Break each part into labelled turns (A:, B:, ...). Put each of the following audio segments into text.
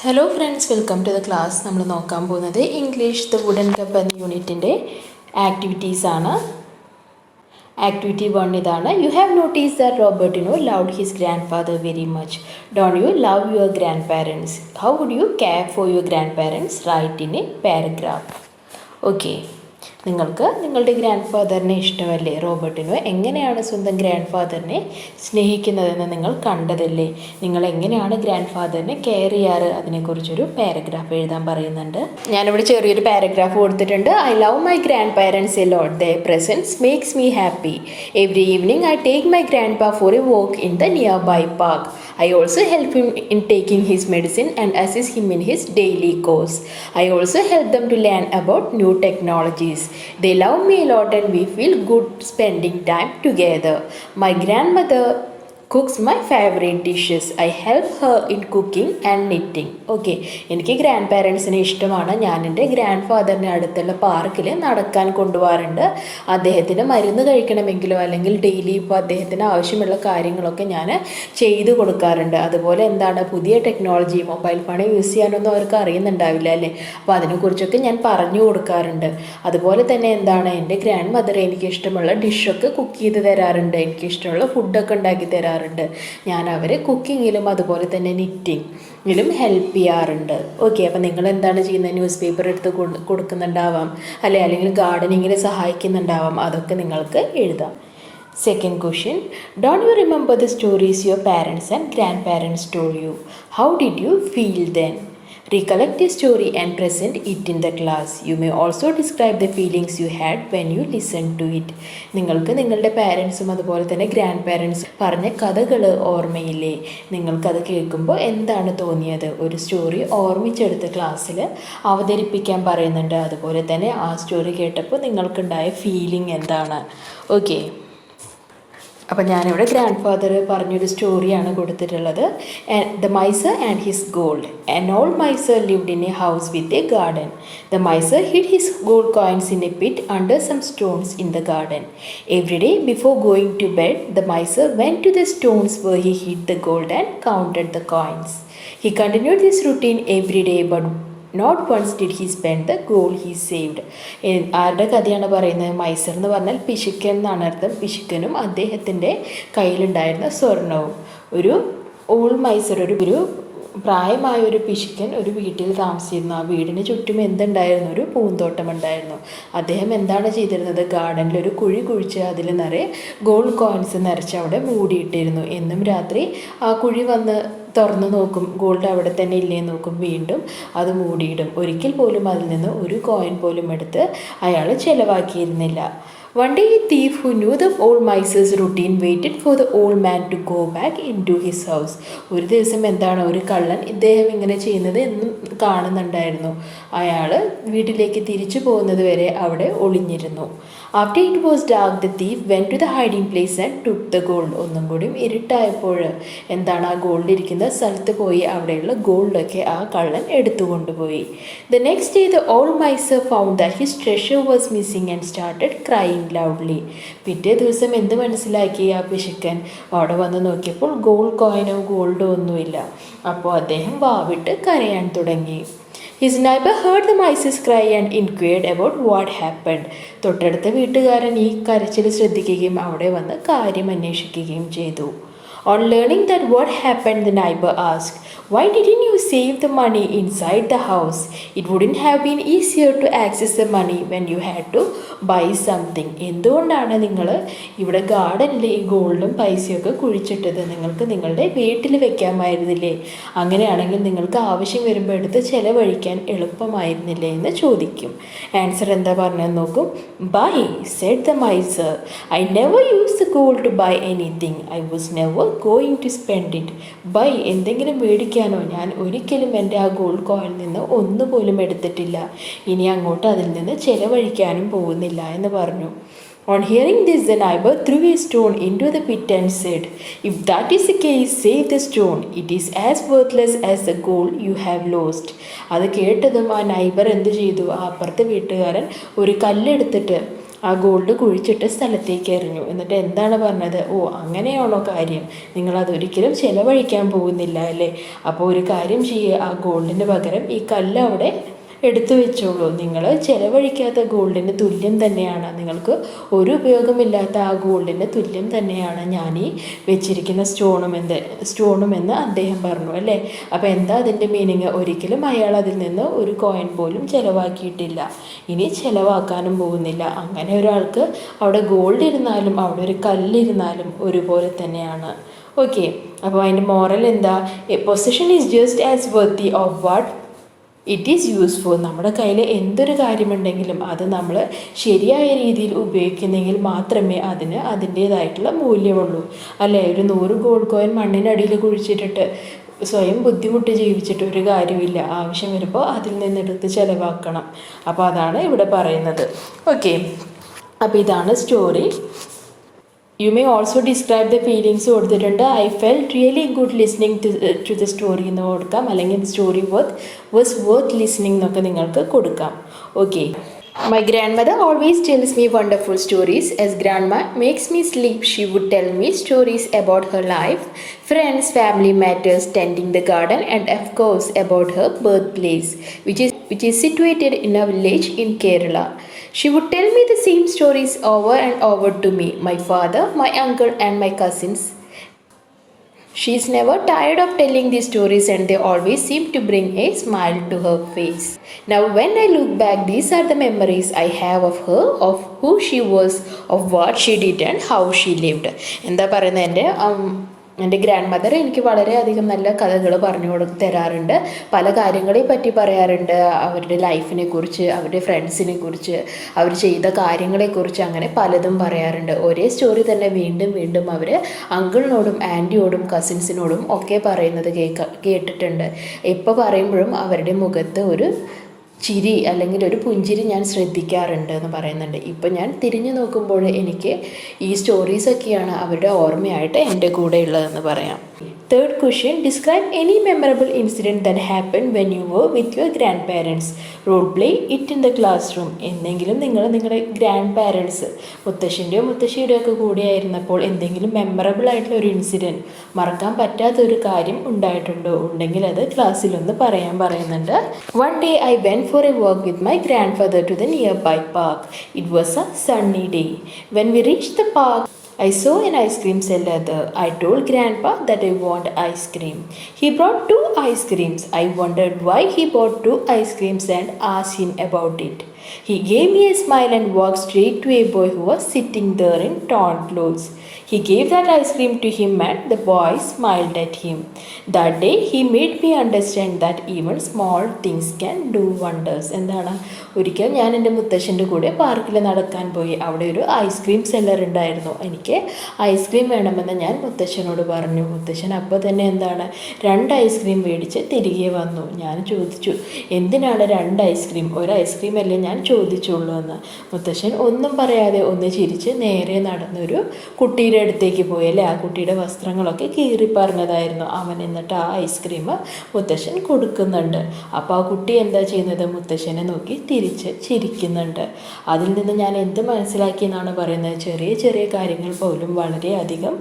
A: Hello friends, welcome to the class. നമ്മൾ നോക്കാൻ പോകുന്നത് ഇംഗ്ലീഷ് ദ വുഡൻ കപ്പ് എന്ന യൂണിറ്റിൻ്റെ ആക്ടിവിറ്റീസാണ്. ആക്ടിവിറ്റി 1 ഇതാണ്. You have notice that Robertino loved his grandfather very much. Don't you love your grandparents? How would you care for your grandparents? Write in a paragraph. Okay, നിങ്ങൾക്ക് നിങ്ങളുടെ grand ഫാദറിനെ ഇഷ്ടമല്ലേ? Robertino എങ്ങനെയാണ് സ്വന്തം grand ഫാദറിനെ സ്നേഹിക്കുന്നതെന്ന് നിങ്ങൾ കണ്ടതല്ലേ? നിങ്ങൾ എങ്ങനെയാണ് grand ഫാദറിനെ care ചെയ്യാറ്? അതിനെക്കുറിച്ചൊരു പാരഗ്രാഫ് എഴുതാൻ പറയുന്നുണ്ട്. ഞാനിവിടെ ചെറിയൊരു പാരഗ്രാഫ് കൊടുത്തിട്ടുണ്ട്. I love my grandparents a lot. Their presence makes me happy. Every evening I take my grandpa for a walk in the nearby park. I also help him in taking his medicine and assist him in his daily course. I also help them to learn about new technologies. They love me a lot and we feel good spending time together. My grandmother cooks my favorite dishes. I help her in cooking and knitting. Okay, എനിക്ക് grand പാരൻസിനെ ഇഷ്ടമാണ്. ഞാൻ എൻ്റെ grand ഫാദറിനെ അടുത്തുള്ള പാർക്കിൽ നടക്കാൻ കൊണ്ടുപോകാറുണ്ട്. അദ്ദേഹത്തിന് മരുന്ന് കഴിക്കണമെങ്കിലോ അല്ലെങ്കിൽ ഡെയിലി ഇപ്പോൾ അദ്ദേഹത്തിന് ആവശ്യമുള്ള കാര്യങ്ങളൊക്കെ ഞാൻ ചെയ്തു കൊടുക്കാറുണ്ട്. അതുപോലെ എന്താണ് പുതിയ ടെക്നോളജി, മൊബൈൽ ഫോൺ യൂസ് ചെയ്യാനൊന്നും അവർക്ക് അറിയുന്നുണ്ടാവില്ല അല്ലേ? അപ്പോൾ അതിനെക്കുറിച്ചൊക്കെ ഞാൻ പറഞ്ഞു കൊടുക്കാറുണ്ട്. അതുപോലെ തന്നെ എന്താണ് എൻ്റെ ഗ്രാൻഡ് മദർ എനിക്ക് ഇഷ്ടമുള്ള ഡിഷൊക്കെ കുക്ക് ചെയ്ത് തരാറുണ്ട്. എനിക്കിഷ്ടമുള്ള ഫുഡൊക്കെ ഉണ്ടാക്കി തരാറുണ്ട്. ഞാൻ അവരെ കുക്കിങ്ങിലും അതുപോലെ തന്നെ നിറ്റിങ്ങിലും ഹെൽപ്പ് ചെയ്യാറുണ്ട്. ഓക്കെ, അപ്പോൾ നിങ്ങൾ എന്താണ് ചെയ്യുന്നത്? ന്യൂസ് പേപ്പർ എടുത്ത് കൊടുക്കുന്നുണ്ടാവാം അല്ലേ, അല്ലെങ്കിൽ ഗാർഡനിങ്ങിൽ സഹായിക്കുന്നുണ്ടാവാം. അതൊക്കെ നിങ്ങൾക്ക് എഴുതാം. Second question, don't you remember the stories your parents and grandparents told you? How did you feel then? Recollect a story and present it in the class. You may also describe the feelings you had when you listened to it. നിങ്ങൾക്ക് നിങ്ങളുടെ പാരൻസും അതുപോലെ തന്നെ grand parents പറഞ്ഞ കഥകൾ ഓർമ്മയില്ലേ? നിങ്ങൾക്കത് കേൾക്കുമ്പോൾ എന്താണ് തോന്നിയത്? ഒരു സ്റ്റോറി ഓർമ്മിച്ചെടുത്ത് ക്ലാസ്സിൽ അവതരിപ്പിക്കാൻ പറയുന്നുണ്ട്. അതുപോലെ തന്നെ ആ സ്റ്റോറി കേട്ടപ്പോൾ നിങ്ങൾക്കുണ്ടായ ഫീലിംഗ് എന്താണ്? ഓക്കെ, അപ്പോൾ ഞാനിവിടെ ഗ്രാൻഡ് ഫാദർ പറഞ്ഞൊരു സ്റ്റോറിയാണ് കൊടുത്തിട്ടുള്ളത്. The miser and his gold. An old miser lived in a house with a garden. The miser hid his gold coins in a pit under some stones in the garden. Every day before going to bed the miser went to the stones where he hid the gold and counted the coins. He continued this routine every day but not once did he spend the gold he saved. ആരുടെ കഥയാണ് പറയുന്നത്? Miser എന്ന് പറഞ്ഞാൽ പിശുക്കൻ എന്നാണ് അർത്ഥം. പിശുക്കനും അദ്ദേഹത്തിൻ്റെ കയ്യിലുണ്ടായിരുന്ന സ്വർണവും. ഒരു ഓൾഡ് മൈസർ, ഒരു പ്രായമായ ഒരു പിശുക്കൻ ഒരു വീട്ടിൽ താമസിച്ചിരുന്നു. ആ വീടിന് ചുറ്റും എന്തുണ്ടായിരുന്നു? ഒരു പൂന്തോട്ടം ഉണ്ടായിരുന്നു. അദ്ദേഹം എന്താണ് ചെയ്തിരുന്നത്? ഗാർഡനിൽ ഒരു കുഴി കുഴിച്ച് അതിൽ നിറയെ ഗോൾഡ് കോയിൻസ് നിറച്ച് അവിടെ മൂടിയിട്ടിരുന്നു. എന്നും രാത്രി ആ കുഴി വന്ന് തുറന്നു നോക്കും, ഗോൾഡ് അവിടെ തന്നെ ഇല്ലേ നോക്കും, വീണ്ടും അത് മൂടിയിടും. ഒരിക്കൽ പോലും അതിൽ നിന്ന് ഒരു കോയിൻ പോലും എടുത്ത് അയാൾ ചിലവാക്കിയിരുന്നില്ല. One day a thief who knew the old miser's routine waited for the old man to go back into his house. ഒരു ദിവസം എന്താണ്, ഒരു കള്ളൻ ഇദ്ദേഹം ഇങ്ങനെ ചെയ്യുന്നത് എന്നും കാണുന്നുണ്ടായിരുന്നു. അയാൾ വീട്ടിലേക്ക് തിരിച്ചു പോകുന്നത് വരെ അവിടെ ഒളിഞ്ഞിരുന്നു. After it was dark, the thief went to the hiding place and took the gold. ഒന്നും കൂടി ഇരുട്ടായപ്പോൾ എന്താണ്, ആ ഗോൾഡ് ഇരിക്കുന്ന സ്ഥലത്ത് പോയി അവിടെയുള്ള ഗോൾഡൊക്കെ ആ കള്ളൻ എടുത്തുകൊണ്ടുപോയി. The next day the old miser found that his treasure was missing and started crying loudly. പിറ്റേ ദിവസം എന്ത് മനസ്സിലാക്കി ആ പിശുക്കൻ? അവിടെ വന്ന് നോക്കിയപ്പോൾ ഗോൾഡ് കോയിനോ ഗോൾഡോ ഒന്നുമില്ല. അപ്പോൾ അദ്ദേഹം വാവിട്ട് കരയാൻ തുടങ്ങി. His neighbor heard the miser's cry and inquired about what happened. തൊട്ടടുത്ത വീട്ടുകാരൻ ഈ കരച്ചിൽ ശ്രദ്ധിക്കുകയും അവിടെ വന്ന് കാര്യം അന്വേഷിക്കുകയും ചെയ്തു. On learning that what happened, the neighbor asked, "Why didn't you save the money inside the house? It wouldn't have been easier to access the money when you had to buy something." എന്തുകൊണ്ടാണ് നിങ്ങൾ ഇവിടെ ഗാർഡനിൽ ഈ ഗോൾഡും പൈസയൊക്കെ കുഴിച്ചിട്ടത്? നിങ്ങൾക്ക് നിങ്ങളുടെ വീട്ടിൽ വെക്കാമായിരുന്നില്ലേ? അങ്ങനെയാണെങ്കിൽ നിങ്ങൾക്ക് ആവശ്യം വരുമ്പോൾ എടുത്ത് ചിലവഴിക്കാൻ എളുപ്പമായിരുന്നില്ലേ എന്ന് ചോദിക്കും. ആൻസർ എന്താ പറഞ്ഞതെന്ന് നോക്കും. "Buy," said the miser. "I never used the gold to buy anything. I was never going to spend it." ബൈ, എന്തെങ്കിലും മേടിക്കാനോ ഞാൻ ഒരിക്കലും എൻ്റെ ആ ഗോൾഡ് കോയിനിൽ നിന്ന് ഒന്നുപോലും എടുത്തിട്ടില്ല. ഇനി അങ്ങോട്ട് അതിൽ നിന്ന് ചിലവഴിക്കാനും പോകുന്നില്ല എന്ന് പറഞ്ഞു. On hearing this, the neighbor threw a stone into the pit and said, "If that is the case, save the stone. It is as worthless as the gold you have lost." അത് കേട്ടതും ആ neighbour എന്ത് ചെയ്തു? ആ അപ്പുറത്തെ വീട്ടുകാരൻ ഒരു കല്ലെടുത്തിട്ട് ആ gold കുഴിച്ചിട്ട് സ്ഥലത്തേക്ക് എറിഞ്ഞു. എന്നിട്ട് എന്താണ് പറഞ്ഞത്? ഓ, അങ്ങനെയാണോ കാര്യം? നിങ്ങളതൊരിക്കലും ചിലവഴിക്കാൻ പോകുന്നില്ല അല്ലേ? അപ്പോൾ ഒരു കാര്യം ചെയ്യുക, ആ ഗോൾഡിന് പകരം ഈ കല്ല് അവിടെ എടുത്തു വെച്ചോളൂ. നിങ്ങൾ ചിലവഴിക്കാത്ത ഗോൾഡിന് തുല്യം തന്നെയാണ്, നിങ്ങൾക്ക് ഒരു ഉപയോഗമില്ലാത്ത ആ ഗോൾഡിന് തുല്യം തന്നെയാണ് ഞാൻ ഈ വെച്ചിരിക്കുന്ന സ്റ്റോണുമെന്ന് അദ്ദേഹം പറഞ്ഞു അല്ലേ. അപ്പോൾ എന്താ അതിൻ്റെ മീനിങ്? ഒരിക്കലും അയാൾ അതിൽ നിന്ന് ഒരു കോയിൻ പോലും ചിലവാക്കിയിട്ടില്ല, ഇനി ചിലവാക്കാനും പോകുന്നില്ല. അങ്ങനെ ഒരാൾക്ക് അവിടെ ഗോൾഡ് ഇരുന്നാലും അവിടെ ഒരു കല്ലിരുന്നാലും ഒരുപോലെ തന്നെയാണ്. ഓക്കെ, അപ്പോൾ അതിൻ്റെ മോറൽ എന്താ? A position is just as worthy of what it is useful. നമ്മുടെ കയ്യിൽ എന്തൊരു കാര്യമുണ്ടെങ്കിലും അത് നമ്മൾ ശരിയായ രീതിയിൽ ഉപയോഗിക്കുന്നെങ്കിൽ മാത്രമേ അതിന് അതിൻ്റേതായിട്ടുള്ള മൂല്യമുള്ളൂ അല്ലേ. ഒരു 100 ഗോൾഡ് കോയിൻ മണ്ണിനടിയിൽ കുഴിച്ചിട്ടിട്ട് സ്വയം ബുദ്ധിമുട്ട് ജീവിച്ചിട്ട് ഒരു കാര്യമില്ല. ആവശ്യം വരുമ്പോൾ അതിൽ നിന്നെടുത്ത് ചിലവാക്കണം. അപ്പോൾ അതാണ് ഇവിടെ പറയുന്നത്. ഓക്കെ, അപ്പോൾ ഇതാണ് story. You may also describe the feelings കൊടുത്തിട്ടുണ്ട്. I felt really good listening to the story എന്ന് കൊടുക്കാം, അല്ലെങ്കിൽ the story was worth listening എന്നൊക്കെ നിങ്ങൾക്ക് കൊടുക്കാം. Okay, my grandmother always tells me wonderful stories. As grandma makes me sleep, she would tell me stories about her life, friends, family matters, tending the garden, and of course about her birthplace, which is situated in a village in Kerala. She would tell me the same stories over and over to me, my father, my uncle, and my cousins. She's never tired of telling these stories, and they always seem to bring a smile to her face. Now, when I look back, these are the memories I have of her, of who she was, of what she did, and how she lived. എന്താ പറയുന്നത്? എൻ്റെ grand mother എനിക്ക് വളരെയധികം നല്ല കഥകൾ പറഞ്ഞു തരാറുണ്ട്. പല കാര്യങ്ങളെ പറ്റി പറയാറുണ്ട്. അവരുടെ ലൈഫിനെ കുറിച്ച്, അവരുടെ ഫ്രണ്ട്സിനെ കുറിച്ച്, അവർ ചെയ്ത കാര്യങ്ങളെക്കുറിച്ച്, അങ്ങനെ പലതും പറയാറുണ്ട്. ഒരേ സ്റ്റോറി തന്നെ വീണ്ടും വീണ്ടും അവർ അങ്കിളിനോടും ആൻറ്റിയോടും കസിൻസിനോടും ഒക്കെ പറയുന്നത് കേട്ടിട്ടുണ്ട്. എപ്പോൾ പറയുമ്പോഴും അവരുടെ മുഖത്ത് ഒരു ചിരി അല്ലെങ്കിൽ ഒരു പുഞ്ചിരി ഞാൻ ശ്രദ്ധിക്കാറുണ്ട് എന്ന് പറയുന്നുണ്ട്. ഇപ്പം ഞാൻ തിരിഞ്ഞു നോക്കുമ്പോൾ എനിക്ക് ഈ സ്റ്റോറീസൊക്കെയാണ് അവരുടെ ഓർമ്മയായിട്ട് എൻ്റെ കൂടെ ഉള്ളതെന്ന് പറയാം. Third question, describe any memorable incident that happened when you were with your grandparents. Role play it in the classroom. എന്തെങ്കിലും നിങ്ങളുടെ ഗ്രാൻഡ് പാരൻസ്, മുത്തശ്ശൻ്റെയോ മുത്തശ്ശിയുടെയോ ഒക്കെ കൂടെയായിരുന്നപ്പോൾ എന്തെങ്കിലും മെമ്മറബിൾ ആയിട്ടുള്ള ഒരു ഇൻസിഡൻറ്റ്, മറക്കാൻ പറ്റാത്തൊരു കാര്യം ഉണ്ടായിട്ടുണ്ടോ? ഉണ്ടെങ്കിൽ അത് ക്ലാസ്സിലൊന്ന് പറയുന്നുണ്ട്. One day I went for a walk with my grandfather to the nearby park. It was a sunny day. When we reached the park, I saw an ice cream seller there. I told Grandpa that I want ice cream. He brought 2 ice creams. I wondered why he bought 2 ice creams and asked him about it. He gave me a smile and walked straight to a boy who was sitting there in torn clothes. He gave that ice cream to him and the boy smiled at him. That day he made me understand that even small things can do wonders. എന്താണ്? ഒരിക്കൽ ഞാൻ എൻ്റെ മുത്തശ്ശൻ്റെ കൂടെ പാർക്കിൽ നടക്കാൻ പോയി. അവിടെ ഒരു ഐസ്ക്രീം സെല്ലർ ഉണ്ടായിരുന്നു. എനിക്ക് ഐസ്ക്രീം വേണമെന്ന് ഞാൻ മുത്തശ്ശനോട് പറഞ്ഞു. മുത്തശ്ശൻ അപ്പോൾ തന്നെ 2 ഐസ്ക്രീം മേടിച്ച് തിരികെ വന്നു. ഞാൻ ചോദിച്ചു, എന്തിനാണ് 2 ഐസ്ക്രീം? ഒരു ഐസ്ക്രീം അല്ലേ ഞാൻ ചോദിച്ചുള്ളൂ എന്ന്. മുത്തശ്ശൻ ഒന്നും പറയാതെ ഒന്ന് ചിരിച്ച് നേരെ നടന്നൊരു കുട്ടിയുടെ അടുത്തേക്ക് പോയി അല്ലേ. ആ കുട്ടിയുടെ വസ്ത്രങ്ങളൊക്കെ കീറിപ്പറഞ്ഞതായിരുന്നു. അവൻ എന്നിട്ട് ആ ഐസ്ക്രീം മുത്തശ്ശൻ കൊടുക്കുന്നുണ്ട്. അപ്പോൾ ആ കുട്ടി എന്താ ചെയ്യുന്നത്? മുത്തശ്ശനെ നോക്കി തിരിച്ച് ചിരിക്കുന്നുണ്ട്. അതിൽ നിന്ന് ഞാൻ എന്ത് മനസ്സിലാക്കി എന്നാണ് പറയുന്നത്? ചെറിയ ചെറിയ കാര്യങ്ങൾ പോലും വളരെയധികം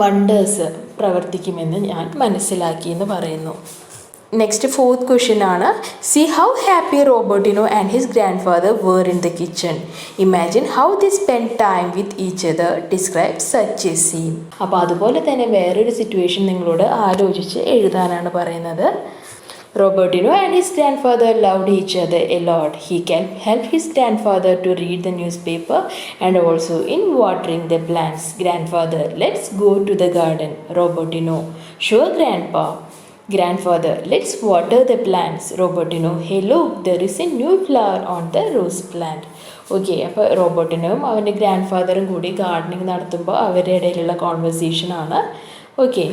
A: വണ്ടേഴ്സ് പ്രവർത്തിക്കുമെന്ന് ഞാൻ മനസ്സിലാക്കി എന്ന് പറയുന്നു. നെക്സ്റ്റ് 4th question ആണ്, see how happy Robertino and his grandfather were in the kitchen. Imagine how they spent time with each other. Describe such a scene. അപ്പോൾ അതുപോലെ തന്നെ വേറൊരു സിറ്റുവേഷൻ നിങ്ങളോട് ആലോചിച്ച് എഴുതാനാണ് പറയുന്നത്. Robertino and his grandfather loved each other a lot. He can help his grandfather to read the newspaper and also in watering the plants. Grandfather, let's go to the garden. Robertino, sure grandpa. Grandfather, let's water the plants. Robertino, hey look, there is a new flower on the rose plant. Okay, അപ്പോൾ റോബർട്ടിനും അവൻ്റെ grand ഫാദറും കൂടി gardening നടത്തുമ്പോൾ അവരുടെ ഇടയിലുള്ള കോൺവെർസേഷനാണ്. Okay,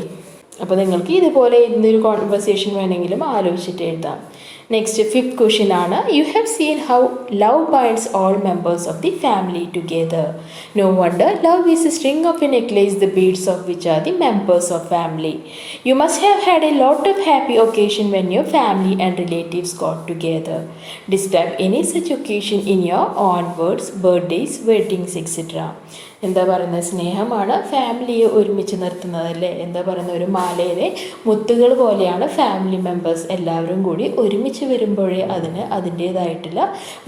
A: അപ്പോൾ നിങ്ങൾക്ക് ഇതുപോലെ എന്തൊരു കോൺവെർസേഷൻ വേണമെങ്കിലും ആലോചിച്ചിട്ട് എഴുതാം. നെക്സ്റ്റ് 5th ക്വസ്റ്റ്യൻ ആണ്, you have seen how love binds all members of the family together. No wonder love is a string of a necklace the beads of which are the members of family. You must have had a lot of happy occasion when your family and relatives got together. Describe any such occasion in your own words, birthdays, weddings etcetera. എന്താ പറയുന്നത്, സ്നേഹമാണ് ഫാമിലിയെ ഒരുമിച്ച് നിർത്തുന്നതല്ലേ. എന്താ പറയുന്നത്, ഒരു മാലയിലെ മുത്തുകൾ പോലെയാണ് ഫാമിലി മെമ്പേഴ്സ് എല്ലാവരും കൂടി ഒരുമിച്ച് വരുമ്പോഴേ അതിന് അതിൻ്റേതായിട്ടുള്ള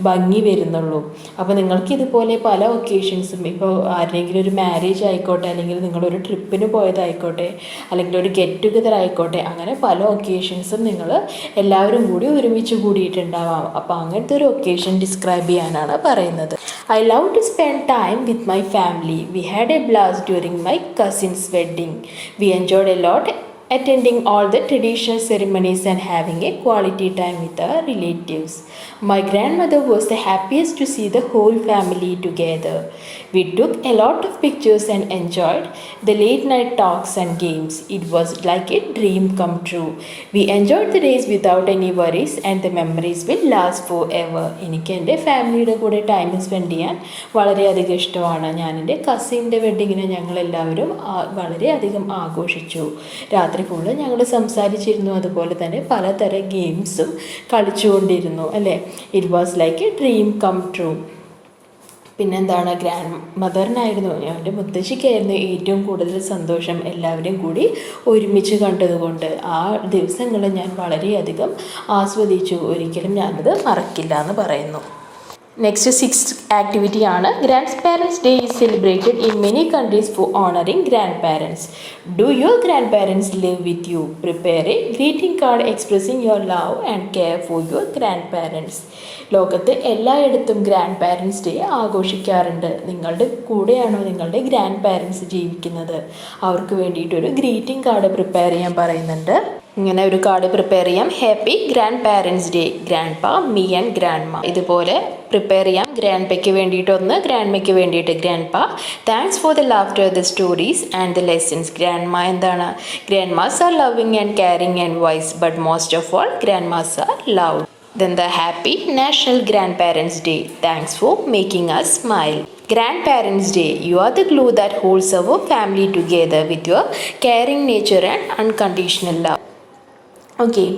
A: ഭംഗി വരുന്നുള്ളൂ. അപ്പോൾ നിങ്ങൾക്ക് ഇതുപോലെ പല ഒക്കേഷൻസും, ഇപ്പോൾ ആരെങ്കിലും ഒരു മാരേജ് ആയിക്കോട്ടെ, അല്ലെങ്കിൽ നിങ്ങളൊരു ട്രിപ്പിന് പോയതായിക്കോട്ടെ, അല്ലെങ്കിൽ ഒരു ഗെറ്റ് ടുഗദർ ആയിക്കോട്ടെ, അങ്ങനെ പല ഒക്കേഷൻസും നിങ്ങൾ എല്ലാവരും കൂടി ഒരുമിച്ച് കൂടിയിട്ടുണ്ടാവാം. അപ്പോൾ അങ്ങനത്തെ ഒരു ഒക്കേഷൻ ഡിസ്ക്രൈബ് ചെയ്യാനാണ് പറയുന്നത്. I love to spend time with my family. We had a blast during my cousin's wedding. We enjoyed a lot attending all the traditional ceremonies and having a quality time with our relatives. My grandmother was the happiest to see the whole family together. We took a lot of pictures and enjoyed the late night talks and games. It was like a dream come true. We enjoyed the days without any worries and the memories will last forever. എനിക്ക് എൻ്റെ ഫാമിലിയുടെ കൂടെ time spend ചെയ്യാൻ വളരെയധികം ഇഷ്ടമാണ്. ഞാൻ എൻ്റെ കസിൻ്റെ വെഡ്ഡിങ്ങിന് ഞങ്ങളെല്ലാവരും വളരെയധികം ആഘോഷിച്ചു. രാത്രി ഫുള്ള് ഞങ്ങൾ സംസാരിച്ചിരുന്നു, അതുപോലെ തന്നെ പലതരം ഗെയിംസും കളിച്ചുകൊണ്ടിരുന്നു അല്ലേ. It was like a dream come true. പിന്നെന്താണ്, ഗ്രാൻഡ് മദറിനായിരുന്നു, എൻ്റെ മുത്തശ്ശിക്കായിരുന്നു ഏറ്റവും കൂടുതൽ സന്തോഷം എല്ലാവരും കൂടി ഒരുമിച്ച് കണ്ടതുകൊണ്ട്. ആ ദിവസങ്ങൾ ഞാൻ വളരെയധികം ആസ്വദിച്ചു, ഒരിക്കലും ഞാനത് മറക്കില്ല എന്ന് പറയുന്നു. നെക്സ്റ്റ് 6th ആക്ടിവിറ്റി ആണ്, grandparents day is celebrated in many countries for honouring grandparents. Do your grandparents live with you? Prepare a greeting card expressing your love and care for your grandparents. ലോകത്ത് എല്ലായിടത്തും grand parents day ആഘോഷിക്കാറുണ്ട്. നിങ്ങളുടെ കൂടെയാണോ നിങ്ങളുടെ grand parents ജീവിക്കുന്നത്? അവർക്ക് വേണ്ടിയിട്ടൊരു greeting card prepare ചെയ്യാൻ പറയുന്നുണ്ട്. ഇങ്ങനെ ഒരു കാർഡ് പ്രിപ്പയർ ചെയ്യാം. Happy grand parents day, grand പാ, മീ ആൻഡ് ഗ്രാൻഡ് മാ. ഇതുപോലെ പ്രിപ്പയർ ചെയ്യാം. ഗ്രാൻഡ് പയ്ക്ക് വേണ്ടിയിട്ട് ഒന്ന്, ഗ്രാൻഡ് മയ്ക്ക് വേണ്ടിയിട്ട് grandpa. Thanks for the laughter, the stories and the lessons. Grandma എന്താണ്? Grandmas are loving and caring and wise, but most of all grandmas are loud. Then the happy National Grandparents Day. Thanks for making us smile. Grandparents Day. You are the glue that holds our family together with your caring nature and unconditional love. Okay.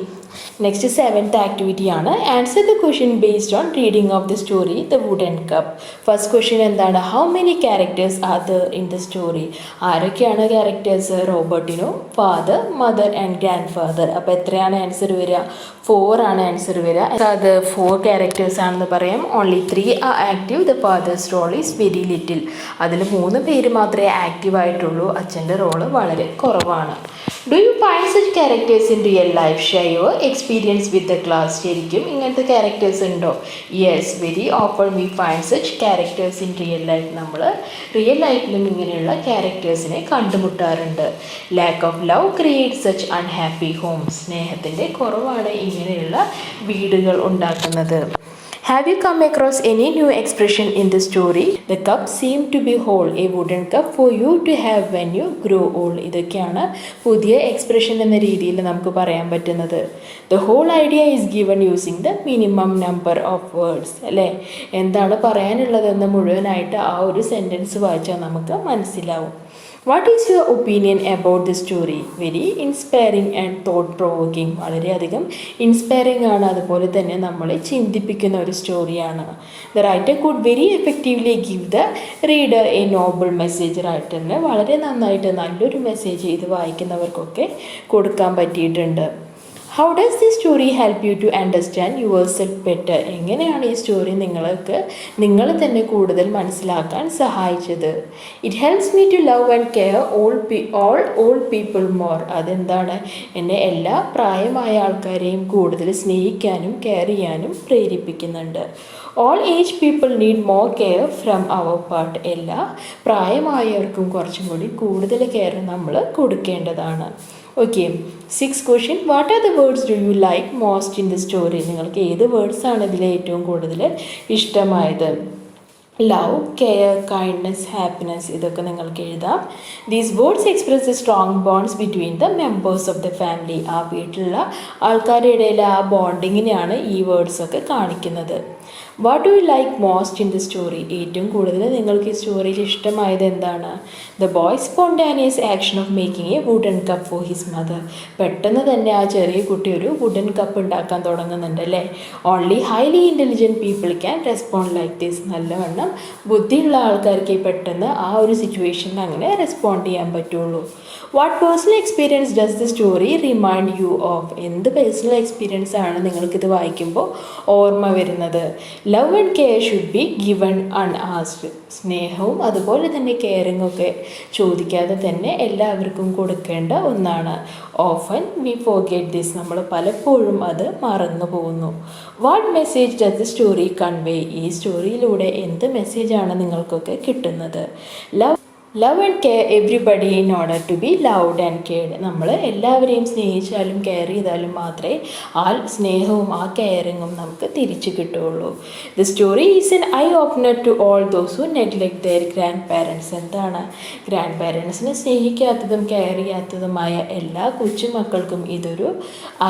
A: Next 7th activity ആണ്, answer the question based on reading of the story the wooden cup. First question എന്താണ്, how many characters are there in the story? ആരൊക്കെയാണ് characters? Robertino, father, mother and grandfather. അപ്പോൾ എത്രയാണ് answer വരിക? 4 ആണ് answer വരിക. അത് 4 characters ആണെന്ന് പറയാം. Only 3 are active. The father's role is very little. അതിൽ 3 പേര് മാത്രമേ ആക്റ്റീവ് ആയിട്ടുള്ളൂ. അച്ഛൻ്റെ റോള് വളരെ കുറവാണ്. Do you find such characters in real life? Share your experience with the class. ശരിക്കും ഇങ്ങനത്തെ ക്യാരക്ടേഴ്സ് ഉണ്ടോ? Yes, very often we find such characters in real life. നമ്മൾ റിയൽ ലൈഫിലും ഇങ്ങനെയുള്ള ക്യാരക്ടേഴ്സിനെ കണ്ടുമുട്ടാറുണ്ട്. Lack of love create such unhappy homes. സ്നേഹത്തിൻ്റെ കുറവാണ് ഇങ്ങനെയുള്ള വീടുകൾ ഉണ്ടാക്കുന്നത്. Have you come across any new expression in the story? The cup seemed to be whole, a wooden cup for you to have when you grow old. ഇതൊക്കെയാണ് പുതിയ expression എന്ന രീതിയിൽ നമുക്ക് പറയാൻ പറ്റുന്നത്. The whole idea is given using the minimum number of words. അല്ലേ, എന്താണ് പറയാനുള്ളതെന്ന് മുഴുവനായിട്ട് ആ ഒരു സെൻറ്റൻസ് വായിച്ചാൽ നമുക്ക് മനസ്സിലാവും. What is your opinion about the story? Very inspiring and thought provoking. വളരെയധികം ഇൻസ്പയറിംഗ് ആണ്, അതുപോലെ തന്നെ നമ്മളെ ചിന്തിപ്പിക്കുന്ന ഒരു സ്റ്റോറിയാണ്. The writer could very effectively give the reader a noble message. റൈറ്ററിന് വളരെ നന്നായിട്ട് നല്ലൊരു മെസ്സേജ് ഇത് വായിക്കുന്നവർക്കൊക്കെ കൊടുക്കാൻ പറ്റിയിട്ടുണ്ട്. How does the story help you to understand yourself better? എങ്ങനെയാണ് ഈ സ്റ്റോറി നിങ്ങൾക്ക് നിങ്ങളെ തന്നെ കൂടുതൽ മനസ്സിലാക്കാൻ സഹായിച്ചത്? It helps me to love and care all people more. അതെന്താണ്, എന്നെ എല്ലാ പ്രായമായ ആൾക്കാരെയും കൂടുതൽ സ്നേഹിക്കാനും കെയർ ചെയ്യാനും പ്രേരിപ്പിക്കുന്നുണ്ട്. All age people need more care from our part. എല്ലാ പ്രായമായവർക്കും കുറച്ചും കൂടി കൂടുതൽ കെയർ നമ്മൾ കൊടുക്കേണ്ടതാണ്. Okay, 6th question, what are the words do you like most in the story? നിങ്ങൾക്ക് ഏത് വേർഡ്സാണ് ഇതിൽ ഏറ്റവും കൂടുതൽ ഇഷ്ടമായത്? ലവ്, കെയർ, കൈൻഡ്നെസ്, ഹാപ്പിനെസ് ഇതൊക്കെ നിങ്ങൾക്ക് എഴുതാം. These words express the strong bonds between the members of the family. ആ വീട്ടിലുള്ള ആൾക്കാരുടെ ഇടയിൽ ആ ബോണ്ടിങ്ങിനെയാണ് ഈ വേർഡ്സൊക്കെ കാണിക്കുന്നത്. What do you like most in the story? ഏറ്റവും കൂടുതൽ നിങ്ങൾക്ക് ഈ സ്റ്റോറിയിൽ ഇഷ്ടമായത് എന്താണ്? The boy spontaneous action of making a wooden cup for his mother. പെട്ടെന്ന് തന്നെ ആ ചെറിയ കുട്ടി ഒരു വുഡൻ കപ്പ് ഉണ്ടാക്കാൻ തുടങ്ങുന്നുണ്ട് അല്ലേ. Only highly intelligent people can respond like this. നല്ലവണ്ണം ബുദ്ധിയുള്ള ആൾക്കാർക്ക് പെട്ടെന്ന് ആ ഒരു സിറ്റുവേഷനിൽ അങ്ങനെ റെസ്പോണ്ട് ചെയ്യാൻ പറ്റുള്ളൂ. What personal experience does the story remind you of? എന്ത് പേഴ്സണൽ എക്സ്പീരിയൻസ് ആണ് നിങ്ങൾക്കിത് വായിക്കുമ്പോൾ ഓർമ്മ വരുന്നത്? Love and care should be given unasked. സ്നേഹവും അതുപോലെ തന്നെ കെയറിങ്ങും ഒക്കെ ചോദിക്കാതെ തന്നെ എല്ലാവർക്കും കൊടുക്കേണ്ട ഒന്നാണ്. Often we forget this. നമ്മൾ പലപ്പോഴും അത് മറന്നു പോകുന്നു. What message does the story convey? ഈ സ്റ്റോറിയിലൂടെ എന്ത് മെസ്സേജാണ് നിങ്ങൾക്കൊക്കെ കിട്ടുന്നത്? Love and care everybody in order to be loved and cared. നമ്മൾ എല്ലാവരെയും സ്നേഹിച്ചാലും കെയർ ചെയ്താലും മാത്രമേ ആ സ്നേഹവും ആ കെയറിങ്ങും നമുക്ക് തിരിച്ചു കിട്ടുകയുള്ളൂ. The story is an eye opener to all those who neglect their grandparents. എന്താണ്? ഗ്രാൻഡ് പാരൻസിനെ സ്നേഹിക്കാത്തതും കെയർ ചെയ്യാത്തതുമായ എല്ലാ കൊച്ചുമക്കൾക്കും ഇതൊരു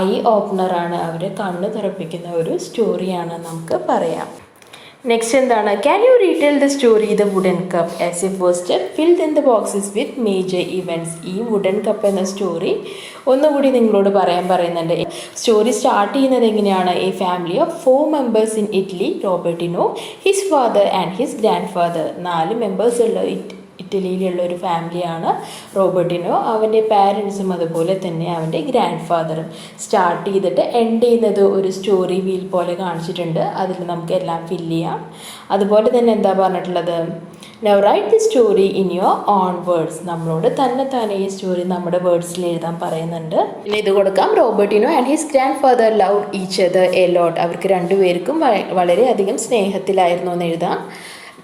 A: ഐ ഓപ്പണറാണ്. അവരെ കണ്ണ് തുറപ്പിക്കുന്ന ഒരു സ്റ്റോറിയാണ് നമുക്ക് പറയാം. നെക്സ്റ്റ് എന്താണ്? Can you retell the story the wooden cup as a first step filled in the boxes with major events. ഈ വുഡൻ കപ്പ് എന്ന സ്റ്റോറി ഒന്നുകൂടി നിങ്ങളോട് പറയുന്നുണ്ട്. സ്റ്റോറി സ്റ്റാർട്ട് ചെയ്യുന്നത് എങ്ങനെയാണ്? A family of 4 members in Italy, Robertino, his father and his grandfather. 4 members ഉള്ള ഇറ്റലിയിലുള്ള ഒരു ഫാമിലിയാണ് റോബർട്ടിനോ. അവൻ്റെ പാരൻസും അതുപോലെ തന്നെ അവൻ്റെ ഗ്രാൻഡ് ഫാദറും. സ്റ്റാർട്ട് ചെയ്തിട്ട് എൻഡ് ചെയ്യുന്നത് ഒരു സ്റ്റോറി വീൽ പോലെ കാണിച്ചിട്ടുണ്ട്. അതിൽ നമുക്ക് എല്ലാം ഫില്ല് ചെയ്യാം. അതുപോലെ തന്നെ എന്താ പറഞ്ഞിട്ടുള്ളത്? Now write the story in your own words. നമ്മളോട് തന്നെ ഈ സ്റ്റോറി നമ്മുടെ വേർഡ്സിൽ എഴുതാൻ പറയുന്നുണ്ട്. പിന്നെ ഇത് കൊടുക്കാം. Robertino and his grand father love each other a lot. അവർക്ക് രണ്ടുപേർക്കും വളരെയധികം സ്നേഹത്തിലായിരുന്നു എന്ന് എഴുതാം.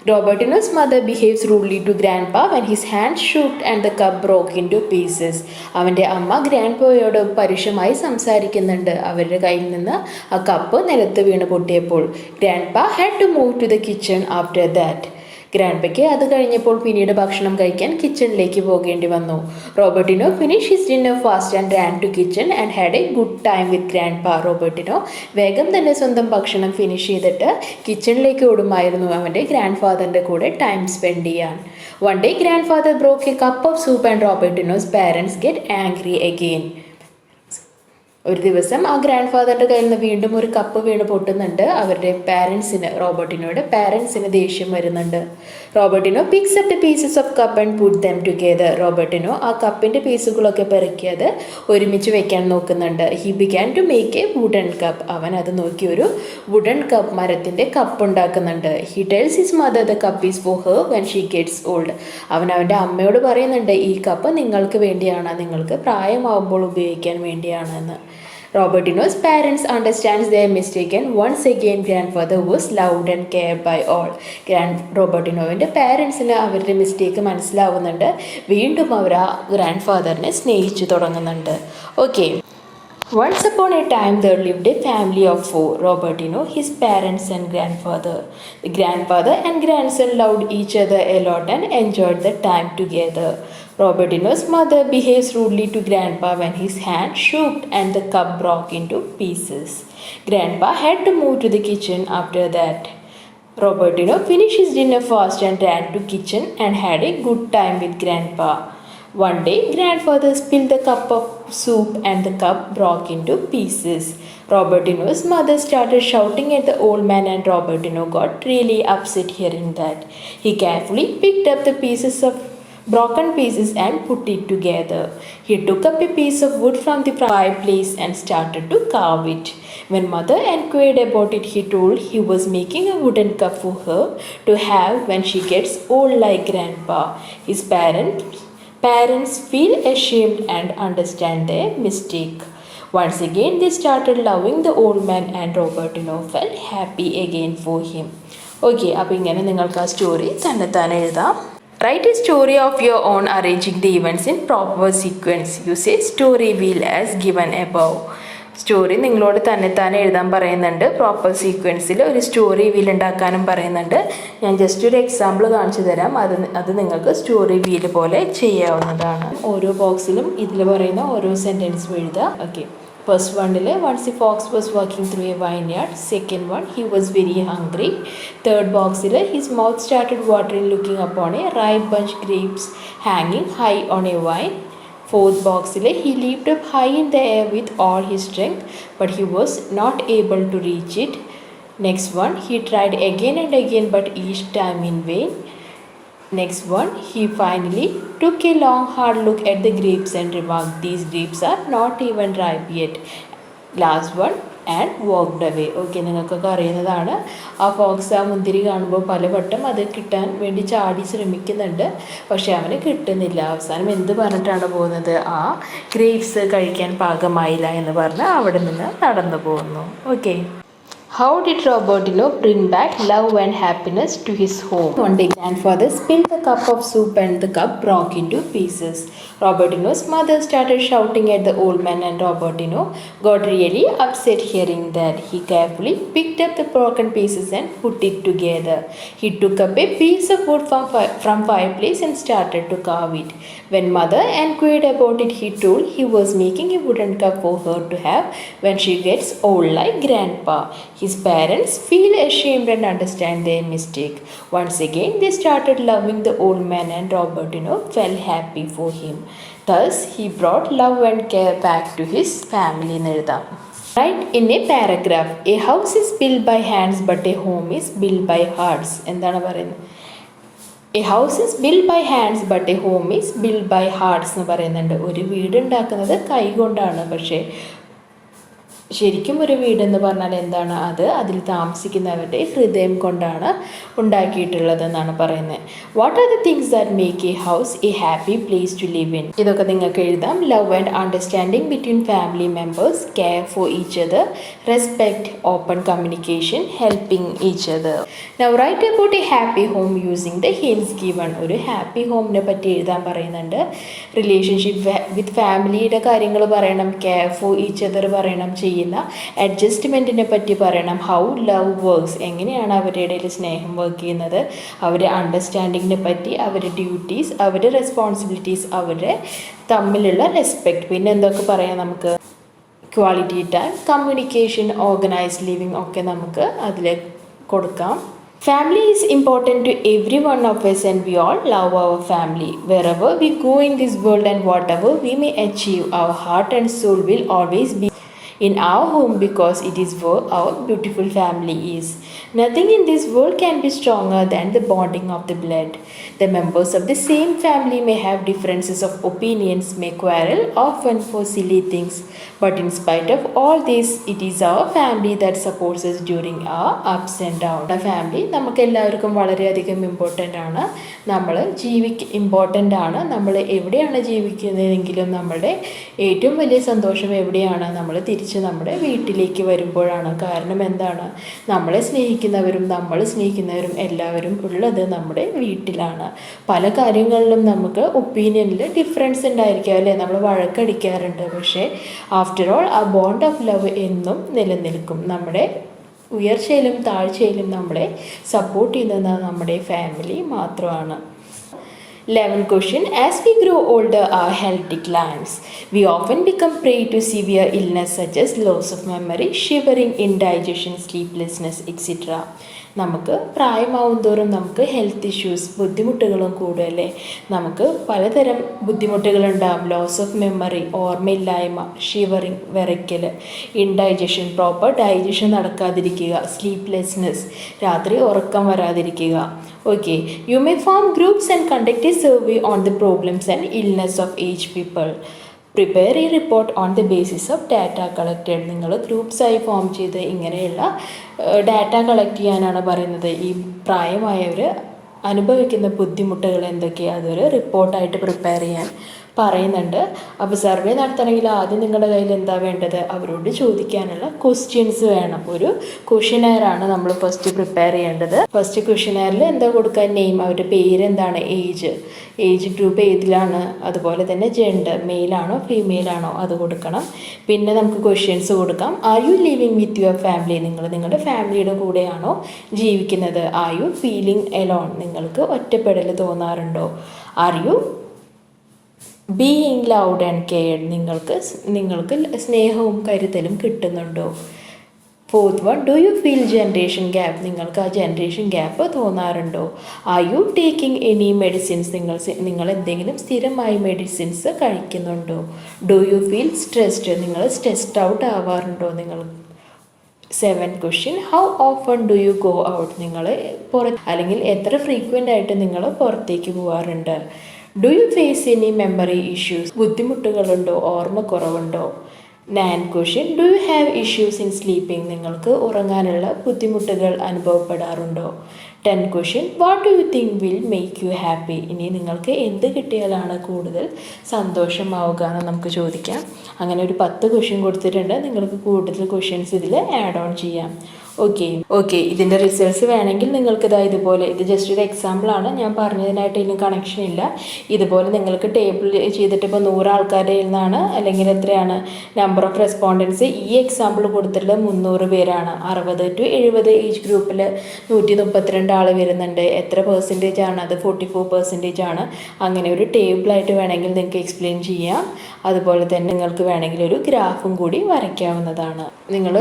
A: Robertino's mother behaves rudely to Grandpa when his hand shook and the cup broke into pieces. അവൻ്റെ അമ്മ ഗ്രാൻഡ്പോയോട് പരുഷമായി സംസാരിക്കുന്നുണ്ട്. അവരുടെ കയ്യിൽ നിന്ന് ആ കപ്പ് നിലത്ത് വീണ് പൊട്ടിയപ്പോൾ. Grandpa had to move to the kitchen after that. ഗ്രാൻഡ്പയ്ക്ക് അത് കഴിഞ്ഞപ്പോൾ പിന്നീട് ഭക്ഷണം കഴിക്കാൻ കിച്ചണിലേക്ക് പോകേണ്ടി വന്നു. Robertino finish his dinner fast and ran to kitchen and had a good time with grandpa. Robertino വേഗം തന്നെ സ്വന്തം ഭക്ഷണം ഫിനിഷ് ചെയ്തിട്ട് കിച്ചണിലേക്ക് ഓടുമായിരുന്നു അവൻ്റെ ഗ്രാൻഡ് ഫാദറിൻ്റെ കൂടെ ടൈം സ്പെൻഡ് ചെയ്യാൻ. One day grandfather broke a cup of soup and Robertino's parents get angry again. ഒരു ദിവസം ആ ഗ്രാൻഡ് ഫാദറിൻ്റെ കയ്യിൽ നിന്ന് വീണ്ടും ഒരു കപ്പ് വീണ് പൊട്ടുന്നുണ്ട്. അവരുടെ പാരൻസിന്, റോബർട്ടിനോയുടെ പാരൻസിന് ദേഷ്യം വരുന്നുണ്ട്. Robertino picks up the pieces of cup and put them together. Robertino ആ കപ്പിൻ്റെ പീസുകളൊക്കെ പെറുക്കിയത് ഒരുമിച്ച് വെക്കാൻ നോക്കുന്നുണ്ട്. He began to make a wooden cup. അവൻ അത് നോക്കി ഒരു വുഡൻ കപ്പ്, മരത്തിൻ്റെ കപ്പ് ഉണ്ടാക്കുന്നുണ്ട്. He tells his mother the cup is for her when she gets old. അവൻ അവൻ്റെ അമ്മയോട് പറയുന്നുണ്ട് ഈ കപ്പ് നിങ്ങൾക്ക് വേണ്ടിയാണ്, നിങ്ങൾക്ക് പ്രായമാവുമ്പോൾ ഉപയോഗിക്കാൻ വേണ്ടിയാണ് എന്ന്. Robertino's parents understands their mistake and once again grandfather was loved and cared by all. റോബർട്ടിനോവിൻ്റെ പാരൻസിന് അവരുടെ മിസ്റ്റേക്ക് മനസ്സിലാവുന്നുണ്ട്. വീണ്ടും അവർ ആ ഗ്രാൻഡ് ഫാദറിനെ സ്നേഹിച്ചു തുടങ്ങുന്നുണ്ട്. Okay. Once upon a time there lived a family of 4. Robertino, his parents and grandfather. The grandfather and grandson loved each other a lot and enjoyed the time together. Robertino's mother behaves rudely to Grandpa when his hand shook and the cup broke into pieces. Grandpa had to move to the kitchen after that. Robertino finished his dinner fast and ran to kitchen and had a good time with Grandpa. One day, grandfather spilled the cup of soup and the cup broke into pieces. Robertino's mother started shouting at the old man and Robertino got really upset hearing that. He carefully picked up the broken pieces and put it together. He took up a piece of wood from the fireplace and started to carve it. When mother inquired about it, he told he was making a wooden cup for her to have when she gets old like Grandpa. His parents feel ashamed and understand their mistake. Once again they started loving the old man and Robertino felt happy again for him. Okay, അപ്പോൾ ഇങ്ങനെ നിങ്ങൾക്ക് ആ story തന്നെ എഴുതാം. Write a story of your own arranging the events in proper sequence. Use a story wheel as given above. Story നിങ്ങളോട് തന്നെത്താനെ എഴുതാൻ പറയുന്നുണ്ട്. Proper സീക്വൻസിൽ ഒരു സ്റ്റോറി വീൽ ഉണ്ടാക്കാനും പറയുന്നുണ്ട്. ഞാൻ ജസ്റ്റ് ഒരു എക്സാമ്പിൾ കാണിച്ചു തരാം. അത് നിങ്ങൾക്ക് സ്റ്റോറി വീൽ പോലെ ചെയ്യാവുന്നതാണ്. ഓരോ ബോക്സിലും ഇതിൽ പറയുന്ന ഓരോ സെൻറ്റൻസും എഴുതുക. ഓക്കെ, ഫസ്റ്റ് വണ്ണിൽ once a fox was walking through a vineyard. Second one, he was very hungry. Third boxil, his mouth started watering looking upon a ripe bunch grapes hanging high on a vine. Fourth boxil, he leaped up high in the air with all his strength, but he was not able to reach it. Next one, he tried again and again, but each time in vain. Next one, he finally took a long hard look at the grapes and remarked, "These grapes are not even ripe yet." Last one, and walked away. Okay, നിങ്ങൾക്കൊക്കെ അറിയുന്നതാണ്. ആ Fox ആ മുന്തിരി കാണുമ്പോൾ പലവട്ടം അത് കിട്ടാൻ വേണ്ടി ചാടി ശ്രമിക്കുന്നുണ്ട്, പക്ഷെ അവന് കിട്ടുന്നില്ല. അവസാനം എന്ത് പറഞ്ഞിട്ടാണ് പോകുന്നത്? ആ ഗ്രേപ്സ് കഴിക്കാൻ പാകമായില്ല എന്ന് പറഞ്ഞ് അവിടെ നിന്ന് നടന്നു പോകുന്നു. Okay, how did Robertino bring back love and happiness to his home? One day, grandfather spilled the cup of soup and the cup broke into pieces. Robertino's mother started shouting at the old man, and Robertino got really upset hearing that. He carefully picked up the broken pieces and put it together. He took up a piece of wood from fireplace and started to carve it. When mother inquired about it, he told he was making a wooden cup for her to have when she gets old like grandpa. His parents feel ashamed and understand their mistake. Once again, they started loving the old man, and Robertino felt happy for him. Thus, he brought love and care back to his family. Write in a paragraph, a house is built by hands, but a home is built by hearts. എന്താണ് പറയുന്നത്? A house is build by hands but a home is build by hearts എന്ന് പറയുന്നുണ്ട്. ഒരു വീട് ഉണ്ടാക്കുന്നത് കൈ കൊണ്ടാണ്, പക്ഷേ ശരിക്കും ഒരു വീടെന്ന് പറഞ്ഞാൽ എന്താണ്? അത് അതിൽ താമസിക്കുന്നവരുടെ ഹൃദയം കൊണ്ടാണ് ഉണ്ടാക്കിയിട്ടുള്ളതെന്നാണ് പറയുന്നത്. What are the things that make a house a happy place to live in? ഇതൊക്കെ നിങ്ങൾക്ക് എഴുതാം. Love and understanding between family members, care for each other, respect, open communication, helping each other. Now write about a happy home using the hints given. ഒരു happy ഹോമിനെ പറ്റി എഴുതാൻ പറയുന്നുണ്ട്. Relationship with ഫാമിലിയുടെ കാര്യങ്ങൾ പറയണം, കെയർ ഫോർ ഈച്ച് അതർ പറയണം, അഡ്ജസ്റ്റ്മെൻറ്റിനെ പറ്റി പറയണം, ഹൗ ലവ് വർക്ക്സ്, എങ്ങനെയാണ് അവരുടെ ഇടയിൽ സ്നേഹം വർക്ക് ചെയ്യുന്നത്, അവരുടെ അണ്ടർസ്റ്റാൻഡിങ്ങിനെ പറ്റി, അവരുടെ ഡ്യൂട്ടീസ്, അവരുടെ റെസ്പോൺസിബിലിറ്റീസ്, അവരുടെ തമ്മിലുള്ള റെസ്പെക്റ്റ്. പിന്നെ എന്തൊക്കെ പറയാം നമുക്ക്? Quality time, communication, organised living ഒക്കെ നമുക്ക് അതിൽ കൊടുക്കാം. Family is important to every one of us, and we all love our family. Wherever we go in this world and whatever we may achieve, our heart and soul will always be in our home, because it is where our beautiful family is. Nothing in this world can be stronger than the bonding of the blood. The members of the same family may have differences of opinions, may quarrel often for silly things, but in spite of all this, it is our family that supports us during our ups and downs. Our family നമുക്ക് എല്ലാവർക്കും വളരെയധികം important ആണ്. നമ്മൾ important ആണ്. നമ്മൾ എവിടെയാണ് ജീവിക്കുന്നതെങ്കിലും നമ്മളുടെ ഏറ്റവും വലിയ സന്തോഷം എവിടെയാണ്? നമ്മൾ തിരിച്ച് നമ്മുടെ വീട്ടിലേക്ക് വരുമ്പോഴാണ്. കാരണം എന്താണ്? നമ്മളെ സ്നേഹിക്കുന്നവരും നമ്മൾ സ്നേഹിക്കുന്നവരും എല്ലാവരും ഉള്ളത് നമ്മുടെ വീട്ടിലാണ്. പല കാര്യങ്ങളിലും നമുക്ക് ഒപ്പീനിയനിൽ ഡിഫറൻസ് ഉണ്ടായിരിക്കാം, അല്ലേ? നമ്മൾ വഴക്കടിക്കാറുണ്ട്, പക്ഷേ ആഫ്റ്റർ ഓൾ ആ ബോണ്ട് ഓഫ് ലവ് എന്നും നിലനിൽക്കും. നമ്മുടെ ഉയർച്ചയിലും താഴ്ചയിലും നമ്മളെ സപ്പോർട്ട് ചെയ്യുന്നത് നമ്മുടെ ഫാമിലി മാത്രമാണ്. 11th question. As we grow older, our health declines. We often become prey to severe illness such as loss of memory, shivering, indigestion, sleeplessness, etc. നമുക്ക് പ്രായമാവും തോറും നമുക്ക് ഹെൽത്ത് ഇഷ്യൂസ്, ബുദ്ധിമുട്ടുകളും കൂടുതലേ. നമുക്ക് പലതരം ബുദ്ധിമുട്ടുകളുണ്ടാകും. ലോസ് ഓഫ് മെമ്മറി, ഓർമ്മയില്ലായ്മ, ഷിവറിങ്, വിറയ്ക്കൽ, ഇൻഡൈജഷൻ, പ്രോപ്പർ ഡൈജഷൻ നടക്കാതിരിക്കുക, സ്ലീപ്ലെസ്നെസ്, രാത്രി ഉറക്കം വരാതിരിക്കുക. Okay, you may form groups and conduct a survey on the problems and illness of aged people. Prepare a report on the basis of data collected. നിങ്ങൾ ഗ്രൂപ്പ്സായി form ചെയ്ത് ഇങ്ങനെയുള്ള data collect ചെയ്യാനാണ് പറയുന്നത്. ഈ പ്രായമായവർ അനുഭവിക്കുന്ന ബുദ്ധിമുട്ടുകൾ എന്തൊക്കെയാണ്, അതൊരു റിപ്പോർട്ടായിട്ട് പ്രിപ്പയർ ചെയ്യാൻ പറയുന്നുണ്ട്. അപ്പോൾ സർവേ നടത്തണമെങ്കിൽ ആദ്യം നിങ്ങളുടെ കയ്യിൽ എന്താ വേണ്ടത്, അവരോട് ചോദിക്കാനുള്ള ക്വസ്റ്റ്യൻസ് വേണം. ഒരു ക്വസ്റ്റ്യനെയറാണ് നമ്മൾ ഫസ്റ്റ് പ്രിപ്പയർ ചെയ്യേണ്ടത്. ഫസ്റ്റ് ക്വസ്റ്റ്യനെയറിൽ എന്താ കൊടുക്കാൻ, നെയിം, അവരുടെ പേരെന്താണ്, ഏജ് ഗ്രൂപ്പ് ഏതിലാണ്, അതുപോലെ തന്നെ ജെൻഡർ, മെയിലാണോ ഫീമെയിലാണോ അത് കൊടുക്കണം. പിന്നെ നമുക്ക് ക്വസ്റ്റ്യൻസ് കൊടുക്കാം. Are you living with your family, നിങ്ങൾ നിങ്ങളുടെ ഫാമിലിയുടെ കൂടെയാണോ ജീവിക്കുന്നത്. ആർ യു ഫീലിംഗ് എലോൺ, നിങ്ങൾക്ക് ഒറ്റപ്പെടൽ തോന്നാറുണ്ടോ. Are you being loved and cared, നിങ്ങൾക്ക് സ്നേഹവും കരുതലും കിട്ടുന്നുണ്ടോ. Fourth one, do you feel generation gap, നിങ്ങൾക്ക് ആ ജനറേഷൻ ഗ്യാപ്പ് തോന്നാറുണ്ടോ. Are you taking any medicines, നിങ്ങൾ എന്തെങ്കിലും സ്ഥിരമായി മെഡിസിൻസ് കഴിക്കുന്നുണ്ടോ. ഡു യു ഫീൽ സ്ട്രെസ്ഡ്, നിങ്ങൾ സ്ട്രെസ്ഡ് ഔട്ട് ആവാറുണ്ടോ. Seventh question, how often do you go out, നിങ്ങൾ അല്ലെങ്കിൽ എത്ര ഫ്രീക്വൻ്റ് ആയിട്ട് നിങ്ങൾ പുറത്തേക്ക് പോകാറുണ്ട്. Do you face any memory issues, ബുദ്ധിമുട്ടുകളുണ്ടോ, ഓർമ്മക്കുറവുണ്ടോ. Ninth question, do you have issues in sleeping, നിങ്ങൾക്ക് ഉറങ്ങാനുള്ള ബുദ്ധിമുട്ടുകൾ അനുഭവപ്പെടാറുണ്ടോ. 10th question, what do you think will make you happy, ഇനി നിങ്ങൾക്ക് എന്ത് കിട്ടിയാലാണ് കൂടുതൽ സന്തോഷമാവുക എന്ന് നമുക്ക് ചോദിക്കാം. അങ്ങനെ ഒരു 10 ക്വസ്റ്റ്യൻ കൊടുത്തിട്ടുണ്ട്. നിങ്ങൾക്ക് കൂടുതൽ ക്വസ്റ്റ്യൻസ് ഇതിൽ ആഡ് ഓൺ ചെയ്യാം. ഓക്കെ ഇതിൻ്റെ റിസൾട്ട്സ് വേണമെങ്കിൽ നിങ്ങൾക്ക് ഇതുപോലെ, ഇത് ജസ്റ്റ് ഒരു എക്സാമ്പിളാണ്, ഞാൻ പറഞ്ഞതിനായിട്ട് ഇതിന് കണക്ഷൻ ഇല്ല. ഇതുപോലെ നിങ്ങൾക്ക് ടേബിൾ ചെയ്തിട്ട് ഇപ്പോൾ 100 ആൾക്കാരുടെ നിന്നാണ് അല്ലെങ്കിൽ എത്രയാണ് നമ്പർ ഓഫ് റെസ്പോണ്ടൻസ്, ഈ എക്സാമ്പിൾ കൊടുത്തിട്ടുള്ളത് 300 പേരാണ്. 60 to 70 ഏജ് ഗ്രൂപ്പിൽ 132 ആൾ വരുന്നുണ്ട്. എത്ര പെർസെൻറ്റേജ് ആണ് അത്, 44% ആണ്. അങ്ങനെ ഒരു ടേബിളായിട്ട് വേണമെങ്കിൽ നിങ്ങൾക്ക് എക്സ്പ്ലെയിൻ ചെയ്യാം. അതുപോലെ തന്നെ നിങ്ങൾക്ക് വേണമെങ്കിൽ ഒരു ഗ്രാഫും കൂടി വരയ്ക്കാവുന്നതാണ്. നിങ്ങൾ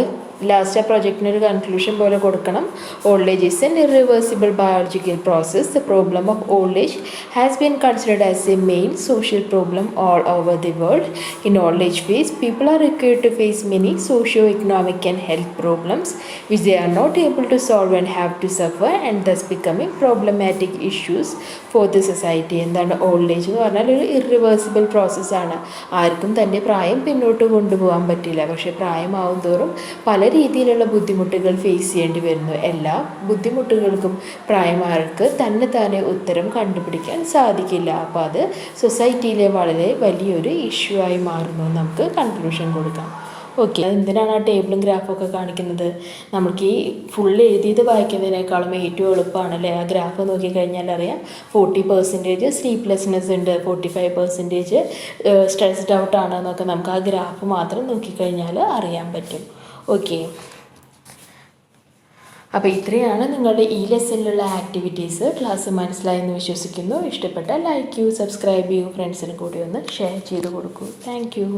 A: ലാസ്റ്റ് ആ പ്രൊജക്റ്റിനൊരു കൺക്ലൂഷൻ പോലെ കൊടുക്കണം. Old age is an irreversible biological process. The problem of old age has been considered as a main social problem all over the world. In old age phase people are required to face many socio economic and health problems which they are not able to solve and have to suffer and thus becoming problematic issues for the society. എന്താണ് old age എന്ന് പറഞ്ഞാൽ ഒരു irreversible പ്രോസസ്സാണ്. ആർക്കും തൻ്റെ പ്രായം പിന്നോട്ട് കൊണ്ടുപോകാൻ പറ്റില്ല. പക്ഷേ പ്രായമാവും തോറും പല രീതിയിലുള്ള ബുദ്ധിമുട്ടുകൾ ഫേസ് ചെയ്യേണ്ടി വരുന്നു. എല്ലാ ബുദ്ധിമുട്ടുകൾക്കും പ്രായമായവർക്ക് തന്നെ ഉത്തരം കണ്ടുപിടിക്കാൻ സാധിക്കില്ല. അപ്പോൾ അത് സൊസൈറ്റിയിലെ വളരെ വലിയൊരു ഇഷ്യൂ ആയി മാറുന്നു. നമുക്ക് കൺക്ലൂഷൻ കൊടുക്കാം. എന്തിനാണ് ആ ടേബിളും ഗ്രാഫൊക്കെ കാണിക്കുന്നത്, നമുക്ക് ഈ ഫുൾ എഴുതിയത് വായിക്കുന്നതിനേക്കാളും ഏറ്റവും എളുപ്പമാണല്ലേ. ആ ഗ്രാഫ് നോക്കിക്കഴിഞ്ഞാൽ അറിയാം 40% സ്ലീപ്ലെസ്നെസ് ഉണ്ട്, 45% സ്ട്രെസ്ഡ് ഔട്ട് ആണ് എന്നൊക്കെ നമുക്ക് ആ ഗ്രാഫ് മാത്രം നോക്കിക്കഴിഞ്ഞാൽ അറിയാൻ പറ്റും. അപ്പോൾ ഇത്രയാണ് നിങ്ങളുടെ ഈ ലെസണിലുള്ള ആക്ടിവിറ്റീസ്. ക്ലാസ് മനസ്സിലായെന്ന് വിശ്വസിക്കുന്നു. ഇഷ്ടപ്പെട്ടാൽ ലൈക്ക് ചെയ്യൂ, സബ്സ്ക്രൈബ് ചെയ്യൂ, ഫ്രണ്ട്സിന് കൂടി ഒന്ന് ഷെയർ ചെയ്ത് കൊടുക്കൂ. Thank you.